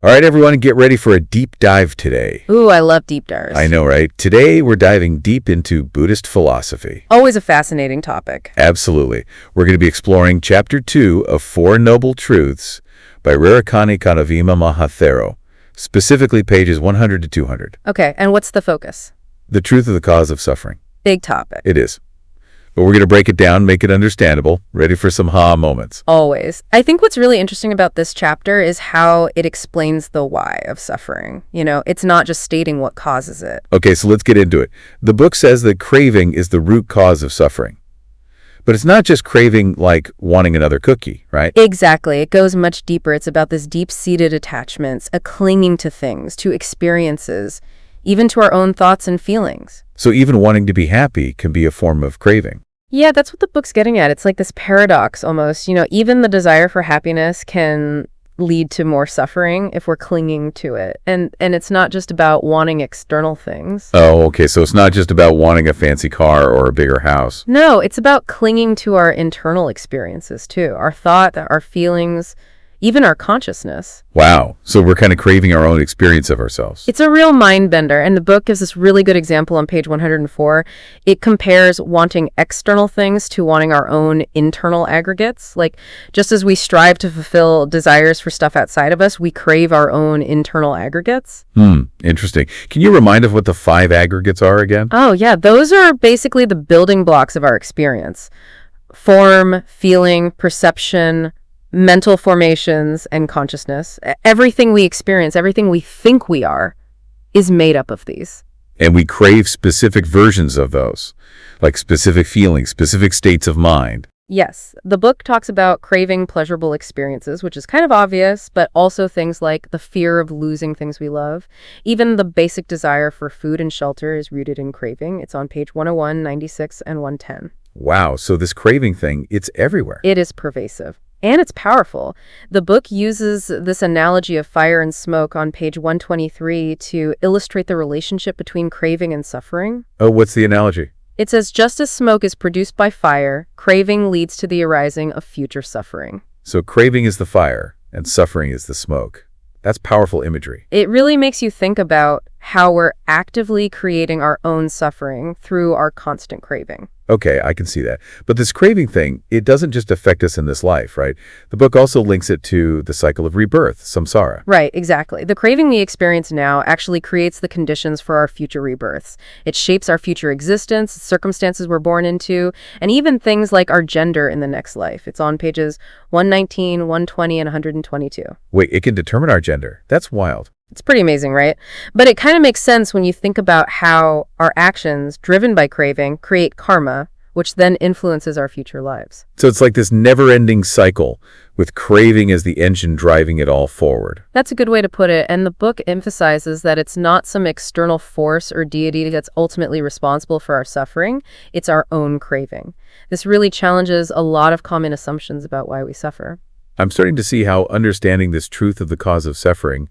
All right, everyone, get ready for a deep dive today. Ooh, I love deep dives. I know, right? Today, we're diving deep into Buddhist philosophy. Always a fascinating topic. Absolutely. We're going to be exploring Chapter 2 of Four Noble Truths by Rerukane Chandawimala, specifically pages 100 to 200. Okay, and what's the focus? The truth of the cause of suffering. Big topic. It is. But we're going to break it down, make it understandable, ready for some ha moments. Always. I think what's really interesting about this chapter is how it explains the why of suffering. It's not just stating what causes it. Okay, so let's get into it. The book says that craving is the root cause of suffering. But it's not just craving like wanting another cookie, right? Exactly. It goes much deeper. It's about this deep-seated attachments, a clinging to things, to experiences, even to our own thoughts and feelings. So even wanting to be happy can be a form of craving. Yeah, that's what the book's getting at. It's like this paradox almost. Even the desire for happiness can lead to more suffering if we're clinging to it. And it's not just about wanting external things. Oh, okay. So it's not just about wanting a fancy car or a bigger house. No, it's about clinging to our internal experiences too. Our thought, our feelings, even our consciousness. Wow. So we're kind of craving our own experience of ourselves. It's a real mind bender, and the book gives this really good example on page 104. It compares wanting external things to wanting our own internal aggregates. Like, just as we strive to fulfill desires for stuff outside of us, we crave our own internal aggregates. Interesting. Can you remind us what the 5 aggregates are again? Oh, yeah. Those are basically the building blocks of our experience. Form, feeling, perception, mental formations, and consciousness. Everything we experience, everything we think we are, is made up of these. And we crave specific versions of those, like specific feelings, specific states of mind. Yes, the book talks about craving pleasurable experiences, which is kind of obvious, but also things like the fear of losing things we love. Even the basic desire for food and shelter is rooted in craving. It's on page 101, 96, and 110. Wow, so this craving thing, it's everywhere. It is pervasive. And it's powerful. The book uses this analogy of fire and smoke on page 123 to illustrate the relationship between craving and suffering. Oh, what's the analogy? It says, just as smoke is produced by fire, craving leads to the arising of future suffering. So craving is the fire, and suffering is the smoke. That's powerful imagery. It really makes you think about how we're actively creating our own suffering through our constant craving. Okay, I can see that. But this craving thing, it doesn't just affect us in this life, right? The book also links it to the cycle of rebirth, samsara. Right, exactly. The craving we experience now actually creates the conditions for our future rebirths. It shapes our future existence, circumstances we're born into, and even things like our gender in the next life. It's on pages 119, 120, and 122. Wait, it can determine our gender? That's wild. It's pretty amazing, right? But it kind of makes sense when you think about how our actions, driven by craving, create karma, which then influences our future lives. So it's like this never-ending cycle, with craving as the engine driving it all forward. That's a good way to put it, and the book emphasizes that it's not some external force or deity that's ultimately responsible for our suffering. It's our own craving. This really challenges a lot of common assumptions about why we suffer. I'm starting to see how understanding this truth of the cause of suffering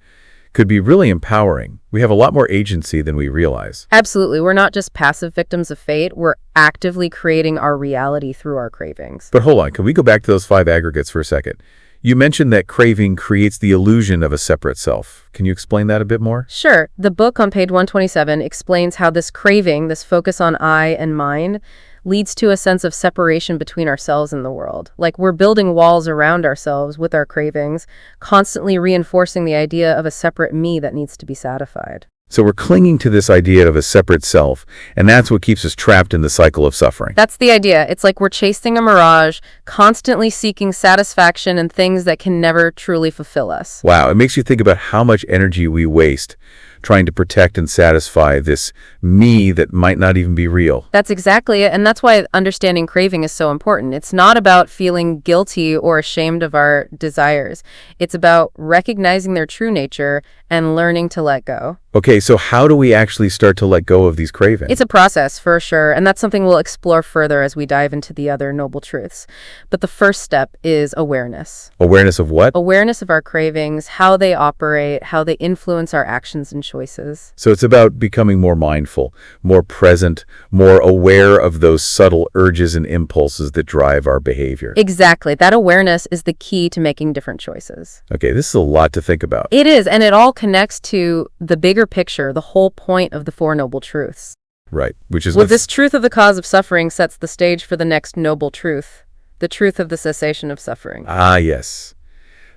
could be really empowering. We have a lot more agency than we realize. Absolutely. We're not just passive victims of fate. We're actively creating our reality through our cravings. But hold on, can we go back to those 5 aggregates for a second? You mentioned that craving creates the illusion of a separate self. Can you explain that a bit more? Sure. The book on page 127 explains how this craving, this focus on I and mine, leads to a sense of separation between ourselves and the world. Like we're building walls around ourselves with our cravings, constantly reinforcing the idea of a separate me that needs to be satisfied. So we're clinging to this idea of a separate self, and that's what keeps us trapped in the cycle of suffering. That's the idea. It's like we're chasing a mirage, constantly seeking satisfaction in things that can never truly fulfill us. Wow, it makes you think about how much energy we waste trying to protect and satisfy this me that might not even be real. That's exactly it, and that's why understanding craving is so important. It's not about feeling guilty or ashamed of our desires. It's about recognizing their true nature and learning to let go. Okay, so how do we actually start to let go of these cravings? It's a process, for sure, and that's something we'll explore further as we dive into the other noble truths. But the first step is awareness. Awareness of what? Awareness of our cravings, how they operate, how they influence our actions and choices. So it's about becoming more mindful, more present, more aware of those subtle urges and impulses that drive our behavior. Exactly. That awareness is the key to making different choices. Okay, this is a lot to think about. It is, and it all connects to the bigger picture, the whole point of the Four Noble Truths. Right, which is... Well, this truth of the cause of suffering sets the stage for the next noble truth, the truth of the cessation of suffering. Ah, yes.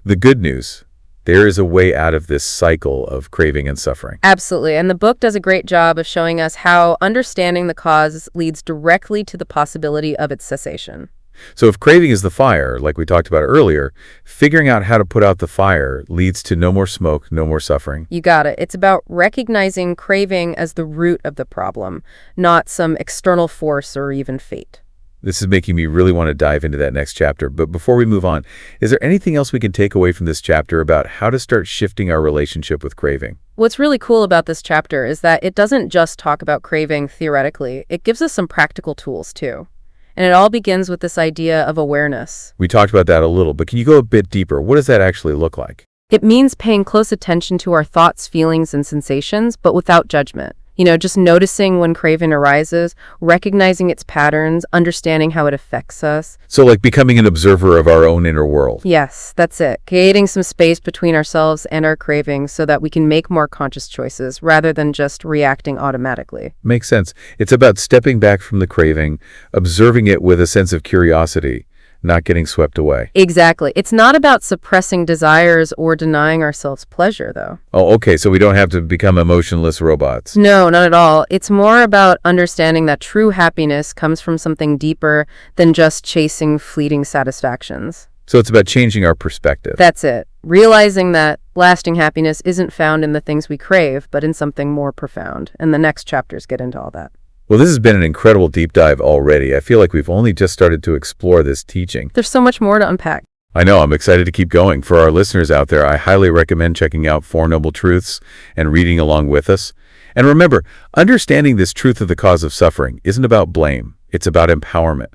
The good news. There is a way out of this cycle of craving and suffering. Absolutely, and the book does a great job of showing us how understanding the cause leads directly to the possibility of its cessation. So if craving is the fire, like we talked about earlier, figuring out how to put out the fire leads to no more smoke, no more suffering. You got it. It's about recognizing craving as the root of the problem, not some external force or even fate. This is making me really want to dive into that next chapter. But before we move on, is there anything else we can take away from this chapter about how to start shifting our relationship with craving? What's really cool about this chapter is that it doesn't just talk about craving theoretically. It gives us some practical tools, too. And it all begins with this idea of awareness. We talked about that a little, but can you go a bit deeper? What does that actually look like? It means paying close attention to our thoughts, feelings, and sensations, but without judgment. Just noticing when craving arises, recognizing its patterns, understanding how it affects us. So like becoming an observer of our own inner world. Yes, that's it. Creating some space between ourselves and our cravings so that we can make more conscious choices rather than just reacting automatically. Makes sense. It's about stepping back from the craving, observing it with a sense of curiosity, not getting swept away. Exactly. It's not about suppressing desires or denying ourselves pleasure, though. Oh, okay, so we don't have to become emotionless robots. No, not at all. It's more about understanding that true happiness comes from something deeper than just chasing fleeting satisfactions. So it's about changing our perspective. That's it. Realizing that lasting happiness isn't found in the things we crave, but in something more profound. And the next chapters get into all that. Well, this has been an incredible deep dive already. I feel like we've only just started to explore this teaching. There's so much more to unpack. I know, I'm excited to keep going. For our listeners out there, I highly recommend checking out Four Noble Truths and reading along with us. And remember, understanding this truth of the cause of suffering isn't about blame. It's about empowerment.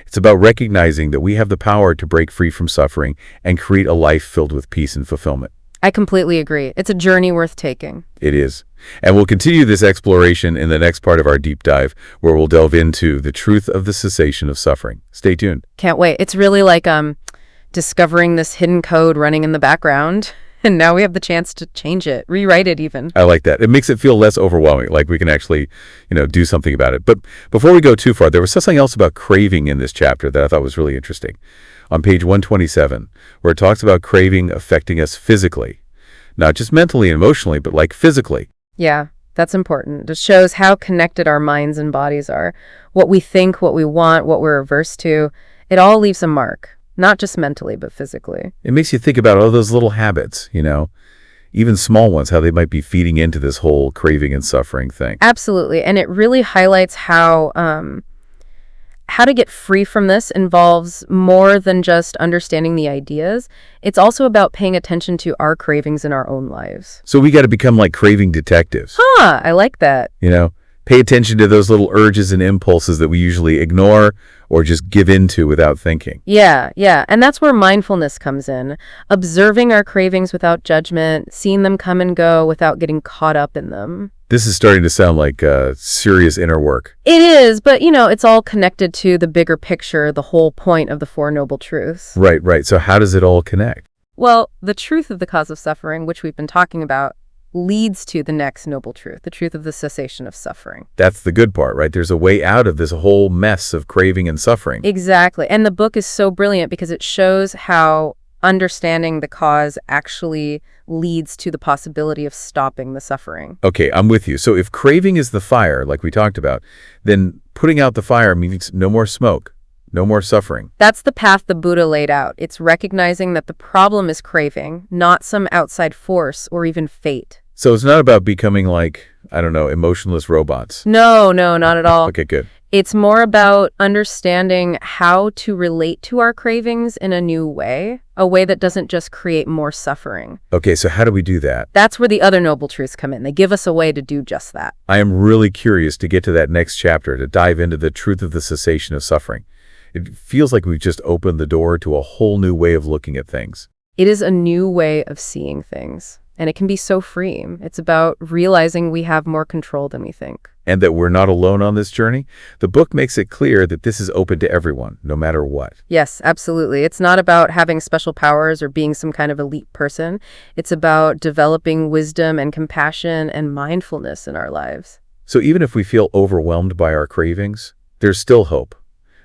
It's about recognizing that we have the power to break free from suffering and create a life filled with peace and fulfillment. I completely agree. It's a journey worth taking. It is. And we'll continue this exploration in the next part of our deep dive, where we'll delve into the truth of the cessation of suffering. Stay tuned. Can't wait. It's really like discovering this hidden code running in the background, and now we have the chance to change it, rewrite it even. I like that. It makes it feel less overwhelming, like we can actually, do something about it. But before we go too far, there was something else about craving in this chapter that I thought was really interesting. On page 127, where it talks about craving affecting us physically. Not just mentally and emotionally, but like physically. Yeah, that's important. It shows how connected our minds and bodies are. What we think, what we want, what we're averse to, it all leaves a mark. Not just mentally, but physically. It makes you think about all those little habits, even small ones, how they might be feeding into this whole craving and suffering thing. Absolutely. And it really highlights how to get free from this involves more than just understanding the ideas. It's also about paying attention to our cravings in our own lives. So we got to become like craving detectives. I like that. Pay attention to those little urges and impulses that we usually ignore or just give into without thinking. Yeah. And that's where mindfulness comes in. Observing our cravings without judgment, seeing them come and go without getting caught up in them. This is starting to sound like serious inner work. It is, but it's all connected to the bigger picture, the whole point of the Four Noble Truths. Right. So how does it all connect? Well, the truth of the cause of suffering, which we've been talking about, leads to the next noble truth, the truth of the cessation of suffering. That's the good part, right? There's a way out of this whole mess of craving and suffering. Exactly. And the book is so brilliant because it shows how understanding the cause actually leads to the possibility of stopping the suffering. Okay, I'm with you. So if craving is the fire, like we talked about, then putting out the fire means no more smoke, no more suffering. That's the path the Buddha laid out. It's recognizing that the problem is craving, not some outside force or even fate. So it's not about becoming like, emotionless robots. No, not at all. Okay, good. It's more about understanding how to relate to our cravings in a new way, a way that doesn't just create more suffering. Okay, so how do we do that? That's where the other noble truths come in. They give us a way to do just that. I am really curious to get to that next chapter, to dive into the truth of the cessation of suffering. It feels like we've just opened the door to a whole new way of looking at things. It is a new way of seeing things. And it can be so freeing. It's about realizing we have more control than we think. And that we're not alone on this journey. The book makes it clear that this is open to everyone, no matter what. Yes, absolutely. It's not about having special powers or being some kind of elite person. It's about developing wisdom and compassion and mindfulness in our lives. So even if we feel overwhelmed by our cravings, there's still hope.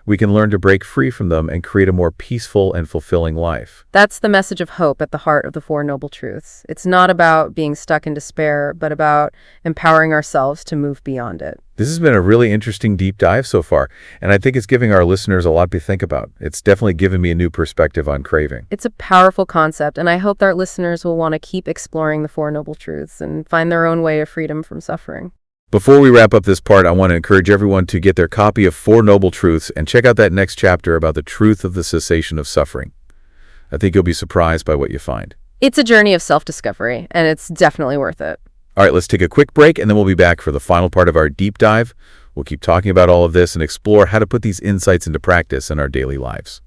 We can learn to break free from them and create a more peaceful and fulfilling life. That's the message of hope at the heart of the Four Noble Truths. It's not about being stuck in despair, but about empowering ourselves to move beyond it. This has been a really interesting deep dive so far, and I think it's giving our listeners a lot to think about. It's definitely given me a new perspective on craving. It's a powerful concept, and I hope that our listeners will want to keep exploring the Four Noble Truths and find their own way of freedom from suffering. Before we wrap up this part, I want to encourage everyone to get their copy of Four Noble Truths and check out that next chapter about the truth of the cessation of suffering. I think you'll be surprised by what you find. It's a journey of self-discovery, and it's definitely worth it. All right, let's take a quick break, and then we'll be back for the final part of our deep dive. We'll keep talking about all of this and explore how to put these insights into practice in our daily lives.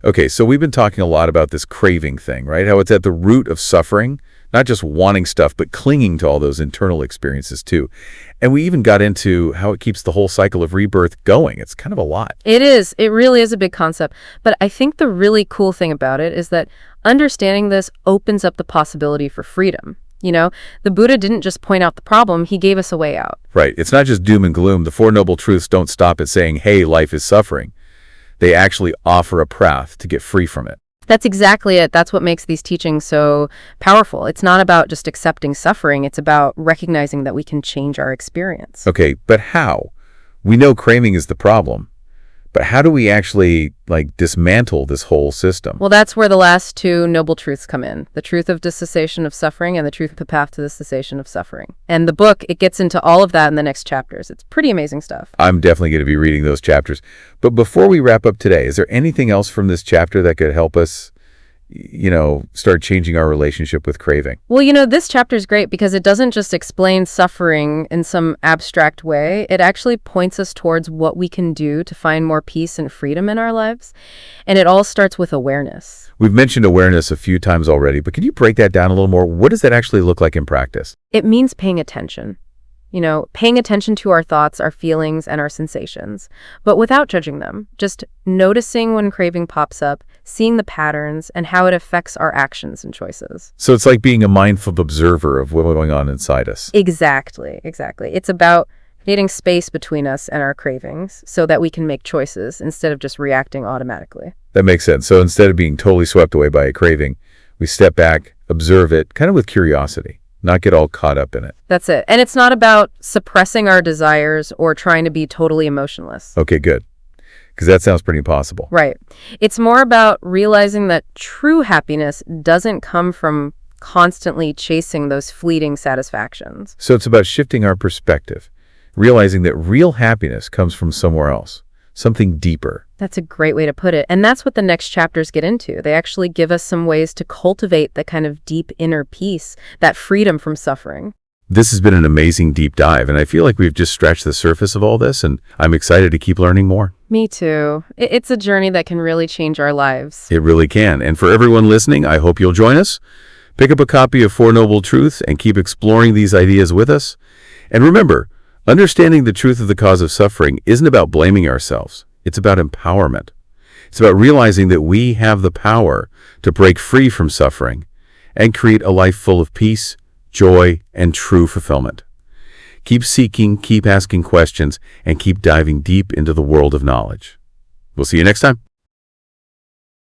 Okay, so we've been talking a lot about this craving thing, right? How it's at the root of suffering, not just wanting stuff, but clinging to all those internal experiences too. And we even got into how it keeps the whole cycle of rebirth going. It's kind of a lot. It is. It really is a big concept. But I think the really cool thing about it is that understanding this opens up the possibility for freedom. You know, the Buddha didn't just point out the problem, he gave us a way out. Right. It's not just doom and gloom. The Four Noble Truths don't stop at saying, hey, life is suffering. They actually offer a path to get free from it. That's exactly it. That's what makes these teachings so powerful. It's not about just accepting suffering. It's about recognizing that we can change our experience. Okay, but how? We know craving is the problem. But how do we actually, dismantle this whole system? Well, that's where the last two noble truths come in. The truth of the cessation of suffering and the truth of the path to the cessation of suffering. And the book, it gets into all of that in the next chapters. It's pretty amazing stuff. I'm definitely going to be reading those chapters. But before we wrap up today, is there anything else from this chapter that could help us, start changing our relationship with craving? Well, this chapter is great because it doesn't just explain suffering in some abstract way. It actually points us towards what we can do to find more peace and freedom in our lives. And it all starts with awareness. We've mentioned awareness a few times already, but can you break that down a little more? What does that actually look like in practice? It means paying attention. Paying attention to our thoughts, our feelings, and our sensations, but without judging them. Just noticing when craving pops up, seeing the patterns, and how it affects our actions and choices. So it's like being a mindful observer of what's going on inside us. Exactly. It's about creating space between us and our cravings so that we can make choices instead of just reacting automatically. That makes sense. So instead of being totally swept away by a craving, we step back, observe it, kind of with curiosity. Not get all caught up in it. That's it. And it's not about suppressing our desires or trying to be totally emotionless. Okay, good. Because that sounds pretty impossible. Right. It's more about realizing that true happiness doesn't come from constantly chasing those fleeting satisfactions. So it's about shifting our perspective, realizing that real happiness comes from somewhere else, something deeper. That's a great way to put it. And that's what the next chapters get into. They actually give us some ways to cultivate the kind of deep inner peace, that freedom from suffering. This has been an amazing deep dive, and I feel like we've just scratched the surface of all this, and I'm excited to keep learning more. Me too. It's a journey that can really change our lives. It really can. And for everyone listening, I hope you'll join us. Pick up a copy of Four Noble Truths and keep exploring these ideas with us. And remember, understanding the truth of the cause of suffering isn't about blaming ourselves. It's about empowerment. It's about realizing that we have the power to break free from suffering and create a life full of peace, joy, and true fulfillment. Keep seeking, keep asking questions, and keep diving deep into the world of knowledge. We'll see you next time.